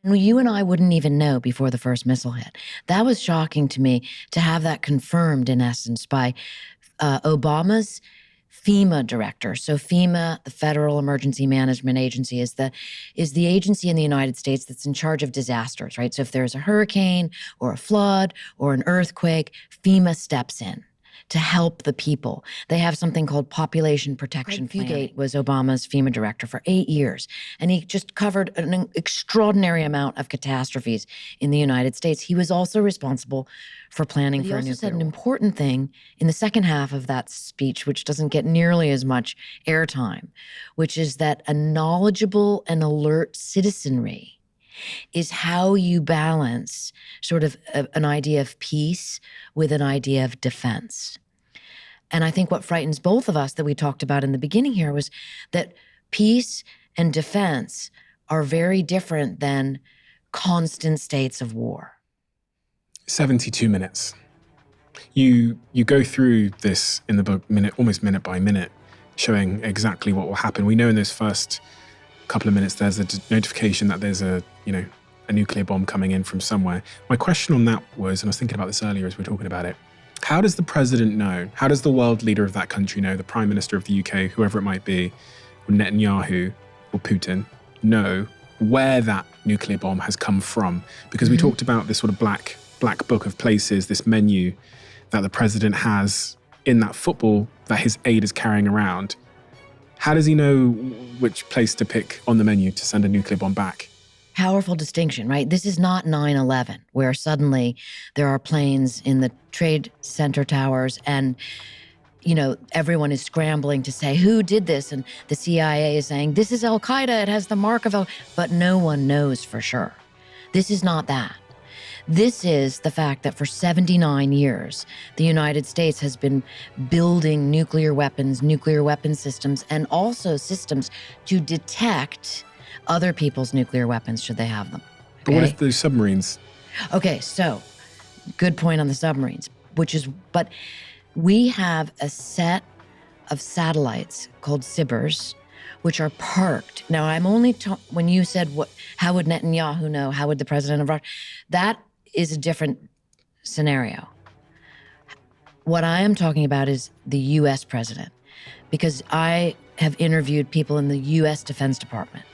And you and I wouldn't even know before the first missile hit. That was shocking to me to have that confirmed, in essence, by Obama's FEMA director. So FEMA, the Federal Emergency Management Agency, is the agency in the United States that's in charge of disasters, right? So if there's a hurricane or a flood or an earthquake, FEMA steps in to help the people. They have something called Population Protection Planning. Fugate was Obama's FEMA director for 8 years, and he just covered an extraordinary amount of catastrophes in the United States. He was also responsible for planning for a nuclear war. He also said an important thing in the second half of that speech, which doesn't get nearly as much airtime, which is that a knowledgeable and alert citizenry is how you balance sort of an idea of peace with an idea of defense. And I think what frightens both of us that we talked about in the beginning here was that peace and defense are very different than constant states of war. 72 minutes. You go through this in the book almost minute by minute, showing exactly what will happen. We know in those first couple of minutes there's a notification that there's a nuclear bomb coming in from somewhere. My question on that was, and I was thinking about this earlier as we were talking about it, how does the president know, how does the world leader of that country know, the prime minister of the UK, whoever it might be, or Netanyahu or Putin, know where that nuclear bomb has come from? Because we talked about this sort of black book of places, this menu that the president has in that football that his aide is carrying around. How does he know which place to pick on the menu to send a nuclear bomb back? Powerful distinction, right? This is not 9/11, where suddenly there are planes in the Trade Center towers and, everyone is scrambling to say, who did this? And the CIA is saying, this is Al-Qaeda, it has the mark of but no one knows for sure. This is not that. This is the fact that for 79 years, the United States has been building nuclear weapon systems, and also systems to detect other people's nuclear weapons should they have them. Okay? But what if those submarines? Okay, so good point on the submarines, but we have a set of satellites called SBIRS, which are parked. Now, I'm only when you said how would Netanyahu know? How would the president of Russia? That is a different scenario. What I am talking about is the U.S. president, because I have interviewed people in the U.S. Defense Department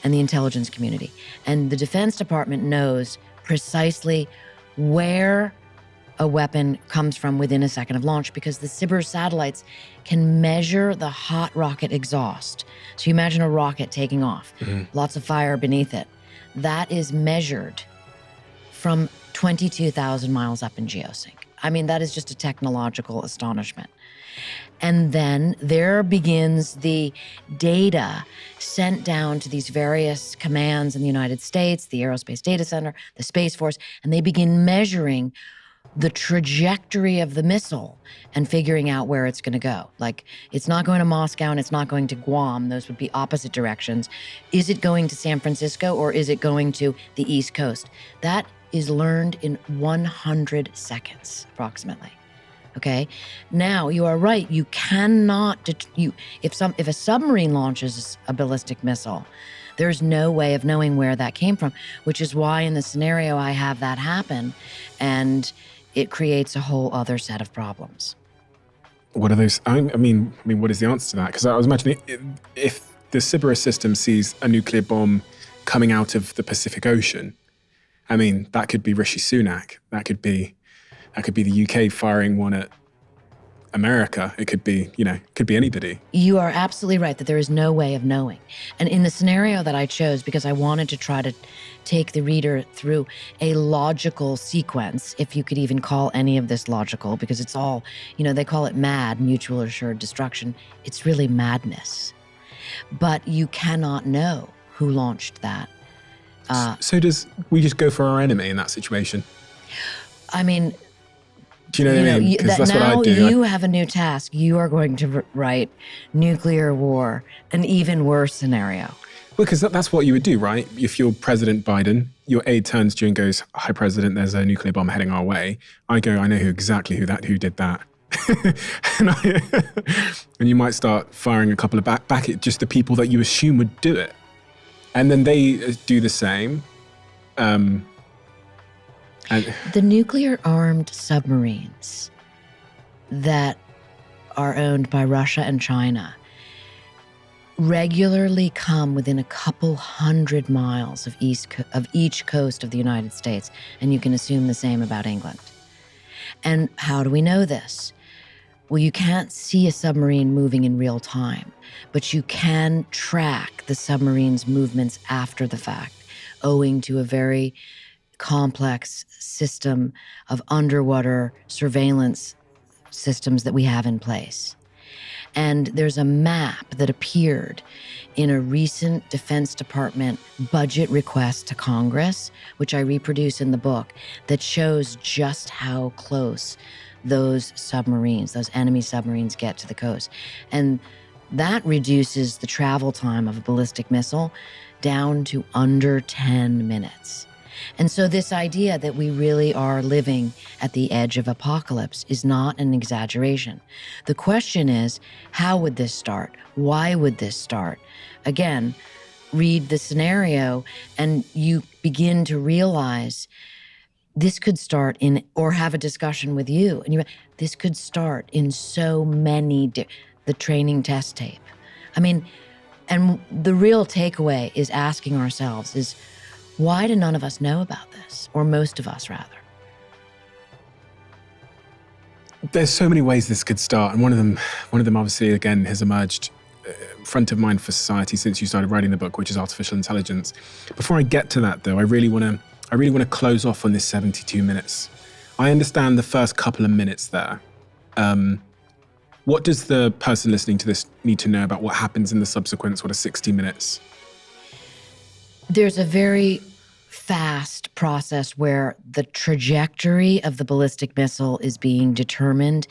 and the intelligence community, and the Defense Department knows precisely where a weapon comes from within a second of launch, because the SBIRS satellites can measure the hot rocket exhaust. So you imagine a rocket taking off, lots of fire beneath it. That is measured from 22,000 miles up in geosync. I mean, that is just a technological astonishment. And then there begins the data sent down to these various commands in the United States, the Aerospace Data Center, the Space Force, and they begin measuring the trajectory of the missile and figuring out where it's going to go. Like, it's not going to Moscow and it's not going to Guam. Those would be opposite directions. Is it going to San Francisco or is it going to the East Coast? That is learned in 100 seconds, approximately. Okay? Now, you are right. You cannot, if a submarine launches a ballistic missile, there's no way of knowing where that came from, which is why in the scenario I have that happen, and it creates a whole other set of problems. What are those? I mean, what is the answer to that? Because I was imagining if the SBIRS system sees a nuclear bomb coming out of the Pacific Ocean, I mean, that could be Rishi Sunak. That could be the UK firing one at America. It could be, could be anybody. You are absolutely right that there is no way of knowing. And in the scenario that I chose, because I wanted to try to take the reader through a logical sequence, if you could even call any of this logical, because it's all, they call it MAD, mutual assured destruction. It's really madness. But you cannot know who launched that. So we just go for our enemy in that situation? I mean, do you know what I mean? Because that's what I do. Now you have a new task. You are going to write nuclear war, an even worse scenario. Well, because that's what you would do, right? If you're President Biden, your aide turns to you and goes, "Hi, President, there's a nuclear bomb heading our way." I go, "I know exactly who did that." and you might start firing a couple of back at just the people that you assume would do it. And then they do the same. And The nuclear-armed submarines that are owned by Russia and China regularly come within a couple hundred miles of each coast of the United States, and you can assume the same about England. And how do we know this? Well, you can't see a submarine moving in real time, but you can track the submarine's movements after the fact, owing to a very complex system of underwater surveillance systems that we have in place. And there's a map that appeared in a recent Defense Department budget request to Congress, which I reproduce in the book, that shows just how close those submarines, those enemy submarines, get to the coast. And that reduces the travel time of a ballistic missile down to under 10 minutes. And so this idea that we really are living at the edge of apocalypse is not an exaggeration. The question is, how would this start? Why would this start? Again, read the scenario and you begin to realize this could start in, or have a discussion with you, and this could start in so many, the training test tape. I mean, and the real takeaway is asking ourselves is, why do none of us know about this? Or most of us, rather. There's so many ways this could start. And one of them obviously, again, has emerged front of mind for society since you started writing the book, which is artificial intelligence. Before I get to that, though, I really want to close off on this 72 minutes. I understand the first couple of minutes there. What does the person listening to this need to know about what happens in the subsequent sort of 60 minutes? There's a very fast process where the trajectory of the ballistic missile is being determined.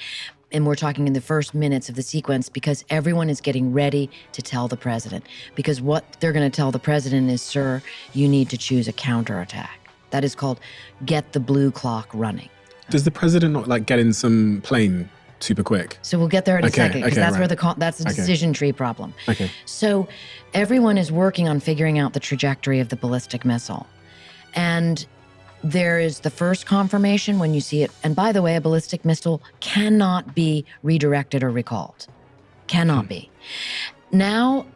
And we're talking in the first minutes of the sequence because everyone is getting ready to tell the president. Because what they're going to tell the president is, sir, you need to choose a counterattack. That is called get the blue clock running. Does the president not get in some plane super quick? So we'll get there in a second, because that's right. where that's the decision tree problem. Okay. So everyone is working on figuring out the trajectory of the ballistic missile. And there is the first confirmation when you see it. And by the way, a ballistic missile cannot be redirected or recalled. Cannot be. Now,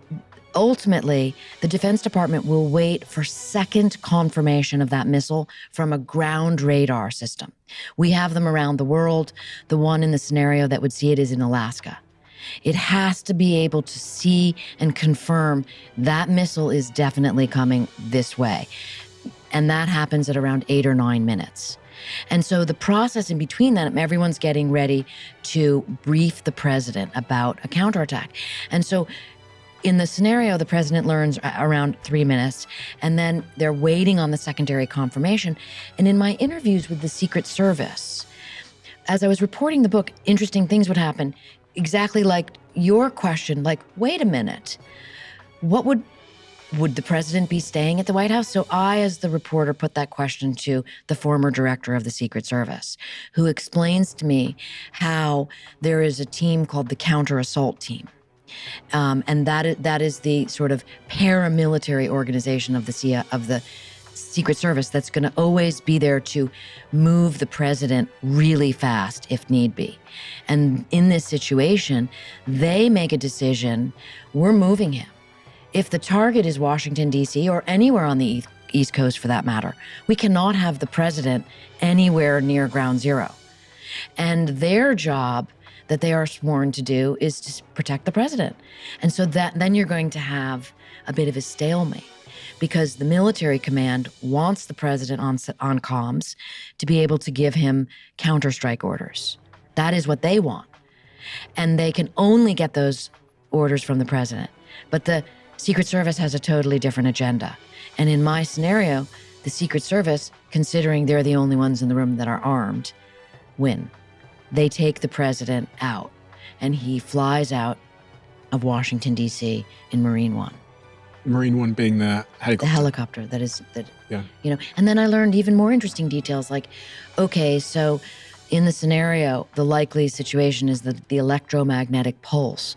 ultimately, the Defense Department will wait for second confirmation of that missile from a ground radar system. We have them around the world. The one in the scenario that would see it is in Alaska. It has to be able to see and confirm that missile is definitely coming this way. And that happens at around 8 or 9 minutes. And so the process in between that, everyone's getting ready to brief the president about a counterattack. And so in the scenario, the president learns around 3 minutes, and then they're waiting on the secondary confirmation. And in my interviews with the Secret Service, as I was reporting the book, interesting things would happen. Exactly like your question, like, wait a minute, would the president be staying at the White House? So I, as the reporter, put that question to the former director of the Secret Service, who explains to me how there is a team called the Counter Assault Team. And that is the sort of paramilitary organization of the Secret Service that's going to always be there to move the president really fast if need be. And in this situation, they make a decision, we're moving him. If the target is Washington, D.C., or anywhere on the East Coast for that matter, we cannot have the president anywhere near ground zero. And their job that they are sworn to do is to protect the president. And so then you're going to have a bit of a stalemate, because the military command wants the president on comms to be able to give him counterstrike orders. That is what they want. And they can only get those orders from the president. But the Secret Service has a totally different agenda. And in my scenario, the Secret Service, considering they're the only ones in the room that are armed, win. They take the president out, and he flies out of Washington, D.C. in Marine One. Marine One being the helicopter. The helicopter and then I learned even more interesting details, like, okay, so in the scenario, the likely situation is that the electromagnetic pulse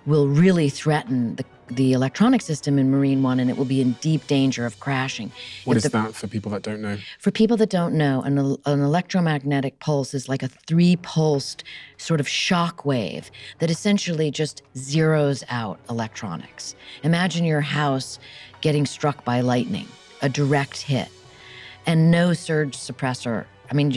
will really threaten the electronic system in Marine One, and it will be in deep danger of crashing. What is that for people that don't know? For people that don't know, an electromagnetic pulse is like a 3-pulsed sort of shock wave that essentially just zeroes out electronics. Imagine your house getting struck by lightning, a direct hit, and no surge suppressor. I mean,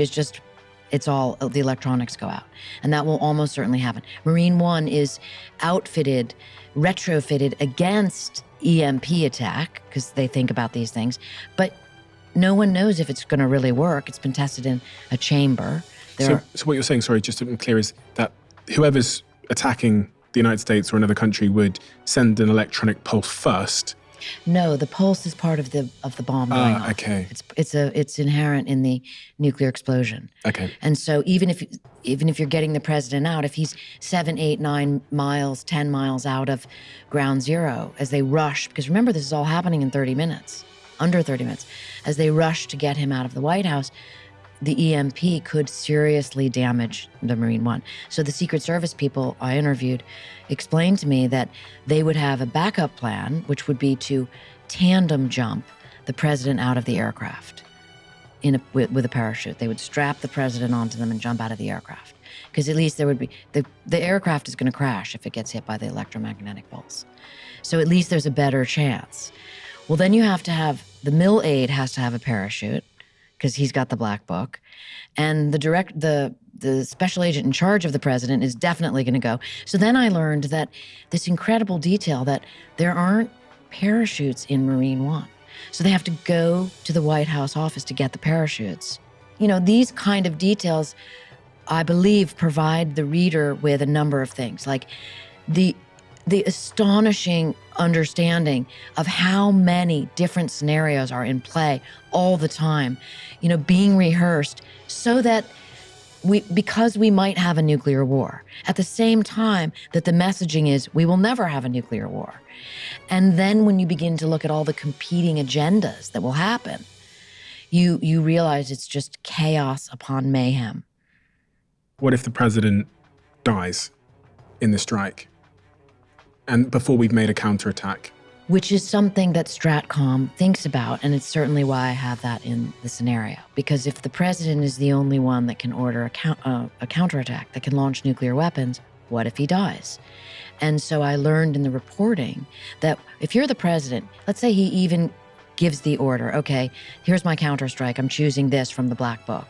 it's all, the electronics go out. And that will almost certainly happen. Marine One is retrofitted against EMP attack, because they think about these things. But no one knows if it's going to really work. It's been tested in a chamber. So what you're saying, sorry, just to be clear, is that whoever's attacking the United States or another country would send an electronic pulse first. No, the pulse is part of the bomb going off. Okay. It's inherent in the nuclear explosion. Okay. And so even if you're getting the president out, if he's 7, 8, 9 miles, 10 miles out of ground zero, as they rush, because remember, this is all happening in 30 minutes, under 30 minutes, as they rush to get him out of the White House, the EMP could seriously damage the Marine One. So the Secret Service people I interviewed explained to me that they would have a backup plan, which would be to tandem jump the president out of the aircraft with a parachute. They would strap the president onto them and jump out of the aircraft. Because at least there would be, the aircraft is going to crash if it gets hit by the electromagnetic pulse. So at least there's a better chance. Well, then you have to have, the mill aide has to have a parachute, because he's got the black book. And the special agent in charge of the president is definitely going to go. So then I learned that this incredible detail that there aren't parachutes in Marine One. So they have to go to the White House office to get the parachutes. You know, these kind of details, I believe, provide the reader with a number of things, like the astonishing understanding of how many different scenarios are in play all the time, you know, being rehearsed so that because we might have a nuclear war, at the same time that the messaging is we will never have a nuclear war. And then when you begin to look at all the competing agendas that will happen, you realize it's just chaos upon mayhem. What if the president dies in the strike? And before we've made a counterattack? Which is something that Stratcom thinks about, and it's certainly why I have that in the scenario. Because if the president is the only one that can order a counterattack, that can launch nuclear weapons, what if he dies? And so I learned in the reporting that if you're the president, let's say he even gives the order, okay, here's my counterstrike, I'm choosing this from the black book.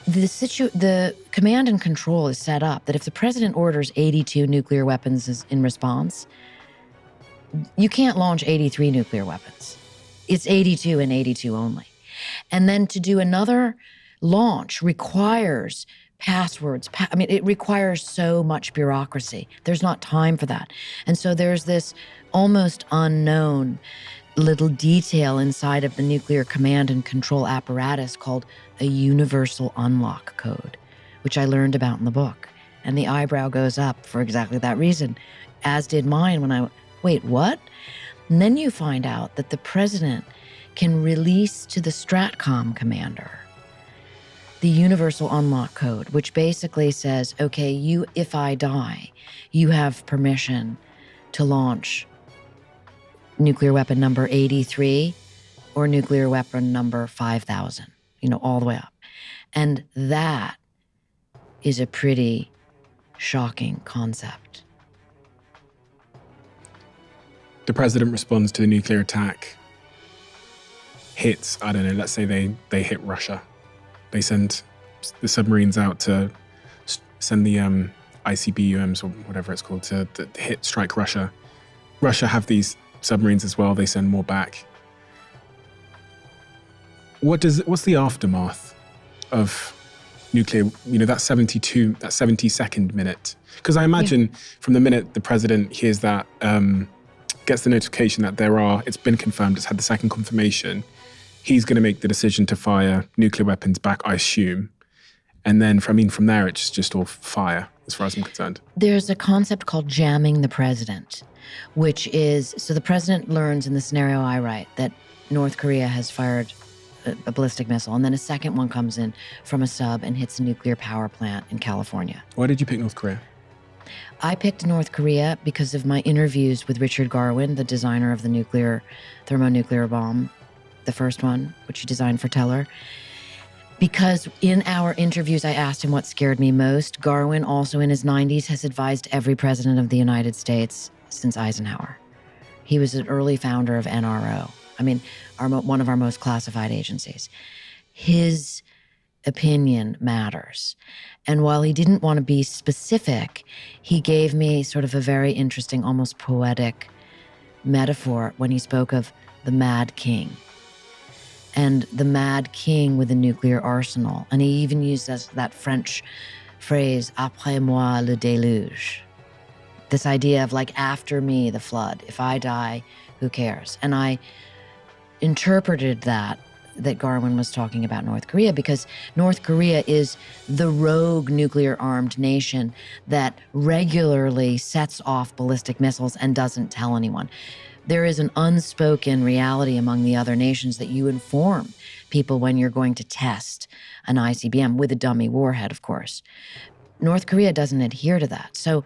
The command and control is set up that if the president orders 82 nuclear weapons in response, you can't launch 83 nuclear weapons. It's 82 and 82 only. And then to do another launch requires passwords. It requires so much bureaucracy. There's not time for that. And so there's this almost unknown little detail inside of the nuclear command and control apparatus called a universal unlock code, which I learned about in the book. And the eyebrow goes up for exactly that reason, as did mine when wait, what? And then you find out that the president can release to the Stratcom commander the universal unlock code, which basically says, okay, if I die, you have permission to launch nuclear weapon number 83 or nuclear weapon number 5,000, all the way up. And that is a pretty shocking concept. The president responds to the nuclear attack, hits, I don't know, let's say they hit Russia. They send the submarines out to send the ICBMs or whatever it's called to strike Russia. Russia have these submarines as well. They send more back. What's the aftermath of nuclear, that 70-second minute? Because I imagine from the minute the president hears that, gets the notification that it's been confirmed, it's had the second confirmation, he's going to make the decision to fire nuclear weapons back, I assume. And then from there, it's just all fire, as far as I'm concerned. There's a concept called jamming the president, which is, so the president learns in the scenario I write that North Korea has fired a ballistic missile, and then a second one comes in from a sub and hits a nuclear power plant in California. Why did you pick North Korea? I picked North Korea because of my interviews with Richard Garwin, the designer of the thermonuclear bomb, the first one, which he designed for Teller. Because in our interviews, I asked him what scared me most. Garwin, also in his 90s, has advised every president of the United States since Eisenhower. He was an early founder of NRO. I mean, one of our most classified agencies. His opinion matters. And while he didn't want to be specific, he gave me sort of a very interesting, almost poetic metaphor when he spoke of the Mad King. And the Mad King with a nuclear arsenal. And he even used that French phrase, après moi le déluge. This idea of like, after me, the flood. If I die, who cares? And I interpreted that Garwin was talking about North Korea, because North Korea is the rogue nuclear-armed nation that regularly sets off ballistic missiles and doesn't tell anyone. There is an unspoken reality among the other nations that you inform people when you're going to test an ICBM with a dummy warhead, of course. North Korea doesn't adhere to that. So,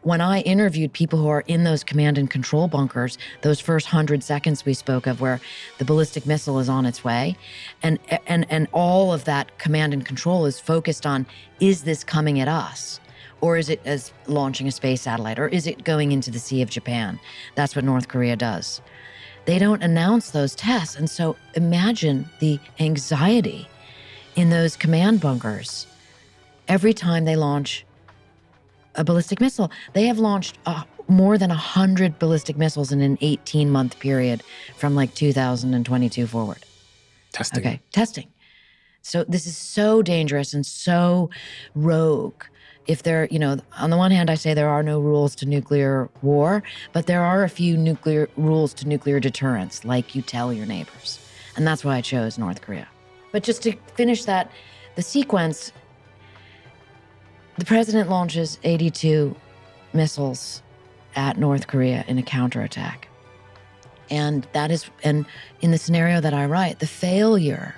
when I interviewed people who are in those command and control bunkers, those first 100 seconds we spoke of where the ballistic missile is on its way, and all of that command and control is focused on, is this coming at us? Or is it as launching a space satellite? Or is it going into the Sea of Japan? That's what North Korea does. They don't announce those tests. And so imagine the anxiety in those command bunkers every time they launch a ballistic missile. They have launched more than 100 ballistic missiles in an 18-month period from like 2022 forward. Testing. Okay, testing. So this is so dangerous and so rogue. If there, on the one hand, I say there are no rules to nuclear war, but there are a few rules to nuclear deterrence, like you tell your neighbors. And that's why I chose North Korea. But just to finish the sequence, the president launches 82 missiles at North Korea in a counterattack. And in the scenario that I write, the failure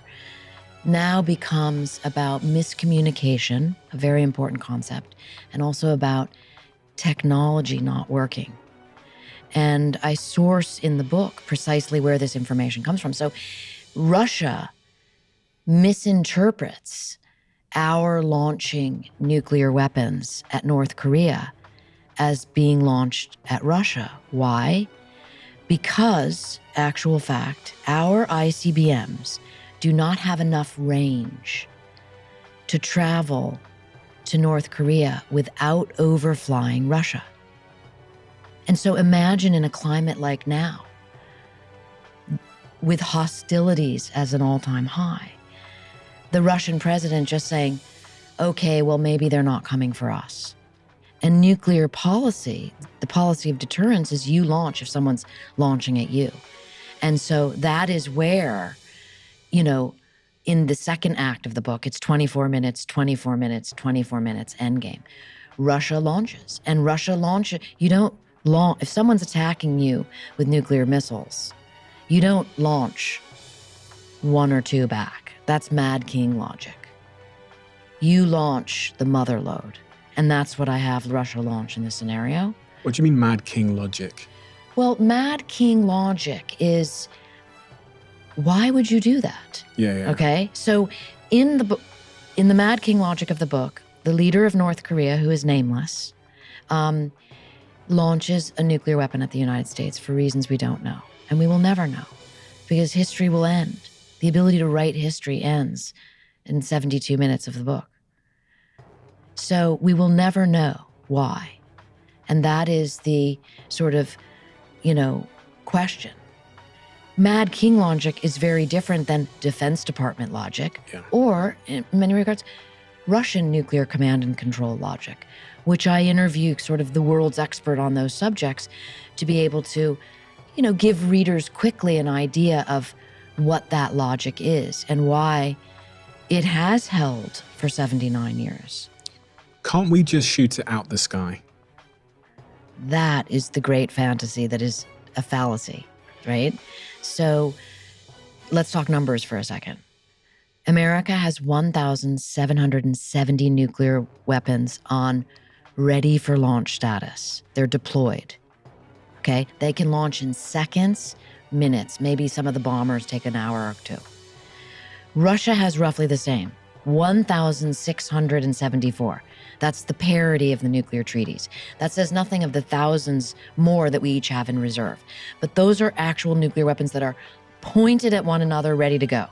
now becomes about miscommunication, a very important concept, and also about technology not working. And I source in the book precisely where this information comes from. So Russia misinterprets our launching nuclear weapons at North Korea as being launched at Russia. Why? Because, actual fact, our ICBMs do not have enough range to travel to North Korea without overflying Russia. And so imagine in a climate like now, with hostilities as an all-time high, the Russian president just saying, okay, well, maybe they're not coming for us. And nuclear policy, the policy of deterrence, is you launch if someone's launching at you. And so that is where, in the second act of the book, it's 24 minutes, 24 minutes, 24 minutes, endgame. Russia launches. And Russia launches, if someone's attacking you with nuclear missiles, you don't launch one or two back. That's Mad King logic. You launch the mother load. And that's what I have Russia launch in this scenario. What do you mean Mad King logic? Well, Mad King logic is, why would you do that? Yeah. Okay? So in the Mad King logic of the book, the leader of North Korea, who is nameless, launches a nuclear weapon at the United States for reasons we don't know. And we will never know, because history will end. The ability to write history ends in 72 minutes of the book. So we will never know why. And that is the sort of, question. Mad King logic is very different than Defense Department logic, or, in many regards, Russian nuclear command and control logic, which I interview sort of the world's expert on those subjects to be able to, give readers quickly an idea of what that logic is and why it has held for 79 years. Can't we just shoot it out the sky? That is the great fantasy that is a fallacy, right? So let's talk numbers for a second. America has 1,770 nuclear weapons on ready for launch status. They're deployed. Okay? They can launch in seconds, minutes. Maybe some of the bombers take an hour or two. Russia has roughly the same, 1,674. That's the parity of the nuclear treaties. That says nothing of the thousands more that we each have in reserve. But those are actual nuclear weapons that are pointed at one another, ready to go.